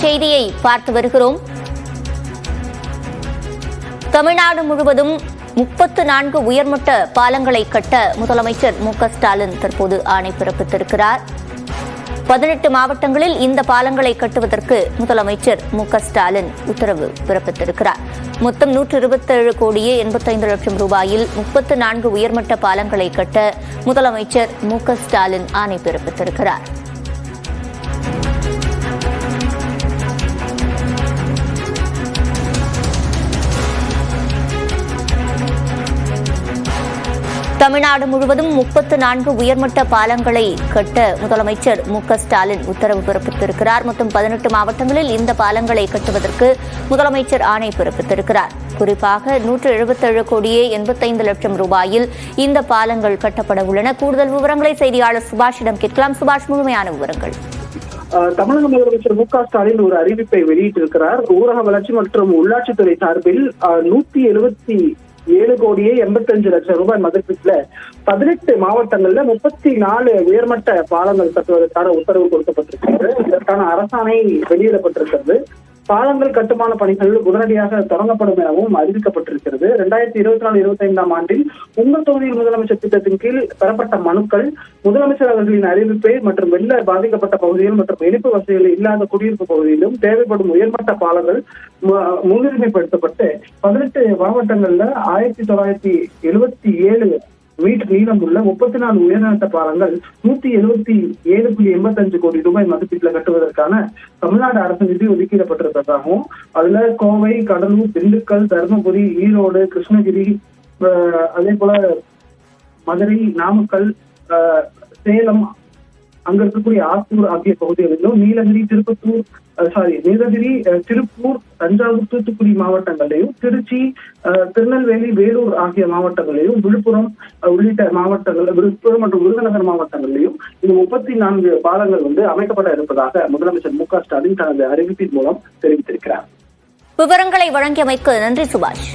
செய்தியை பார்த்து வருகிறோம். தமிழ்நாடு முழுவதும் 34 உயர்மட்ட பாலங்களை கட்ட முதலமைச்சர் மு.க.ஸ்டாலின் தற்போது ஆணை பிறப்பித்திருக்கிறார். 18 மாவட்டங்களில் இந்த பாலங்களை கட்டுவதற்கு முதலமைச்சர் மு.க.ஸ்டாலின் உத்தரவு பிறப்பித்திருக்கிறார். மொத்தம் 127 கோடியே 85 லட்சம் ரூபாயில் 34 உயர்மட்ட பாலங்களை கட்ட முதலமைச்சர் மு.க.ஸ்டாலின் ஆணை பிறப்பித்திருக்கிறார். தமிழ்நாடு முழுவதும் 34 உயர்மட்ட பாலங்களை கட்ட முதலமைச்சர் மு.க.ஸ்டாலின் உத்தரவு பிறப்பித்திருக்கிறார். மொத்தம் 18 மாவட்டங்களில் இந்த பாலங்களை கட்டுவதற்கு முதலமைச்சர் ஆணை பிறப்பித்திருக்கிறார். குறிப்பாக 177 கோடியே 85 லட்சம் ரூபாயில் இந்த பாலங்கள் கட்டப்பட உள்ளன. கூடுதல் விவரங்களை செய்தியாளர் சுபாஷிடம் கேட்கலாம். சுபாஷ், முழுமையான விவரங்கள். தமிழக முதலமைச்சர் மு.க.ஸ்டாலின் ஒரு அறிவிப்பை வெளியிட்டிருக்கிறார். ஊரக வளர்ச்சி மற்றும் உள்ளாட்சித்துறை சார்பில் 177 கோடியே 85 லட்சம் ரூபாய் மதிப்பீட்டுல 18 மாவட்டங்கள்ல 34 உயர்மட்ட பாலங்கள் கட்டுவதற்கான உத்தரவு கொடுக்கப்பட்டிருக்கிறது. இதற்கான அரசாணை வெளியிடப்பட்டிருக்கிறது. பாலங்கள் கட்டுமான பணிகள் உடனடியாக தொடங்கப்படும் எனவும் அறிவிக்கப்பட்டிருக்கிறது. 2024-25 ஆண்டில் உங்கள் தொகுதியில் முதலமைச்சர் திட்டத்தின் கீழ் பெறப்பட்ட மனுக்கள், முதலமைச்சர் அவர்களின் அறிவிப்பை மற்றும் வெள்ள பாதிக்கப்பட்ட பகுதிகள் மற்றும் இணைப்பு வசதிகள் இல்லாத குடியிருப்பு பகுதியிலும் தேவைப்படும் உயர்மட்ட பாலங்கள் முன்னுரிமைப்படுத்தப்பட்டு 18 மாவட்டங்கள்ல 1977 மீட்டர் நீளம் உள்ள 34 உயர்மட்ட பாலங்கள் 177.85 கோடி ரூபாய் மதிப்பீட்டில் கட்டுவதற்கான தமிழ்நாடு அரசு நிதி ஒதுக்கீடப்பட்டிருப்பதாகவும், அதுல கோவை, கடலூர், திண்டுக்கல், தருமபுரி, ஈரோடு, கிருஷ்ணகிரி, அதே போல மதுரை, நாமக்கல், சேலம், அங்க இருக்கக்கூடிய ஆத்தூர் ஆகிய பகுதிகளிலும் நீலகிரி, திருப்பூர், தஞ்சாவூர், தூத்துக்குடி மாவட்டங்களிலும், திருச்சி, திருநெல்வேலி, வேலூர் ஆகிய மாவட்டங்களிலும், விழுப்புரம் உள்ளிட்ட மாவட்டங்கள், விழுப்புரம் மற்றும் விருதுநகர் மாவட்டங்களிலும் இந்த 34 பாலங்கள் அமைக்கப்பட இருப்பதாக முதலமைச்சர் மு.க.ஸ்டாலின் தனது அறிவிப்பின் மூலம் தெரிவித்திருக்கிறார். விவரங்களை வழங்கியமைக்கு நன்றி சுபாஷ்.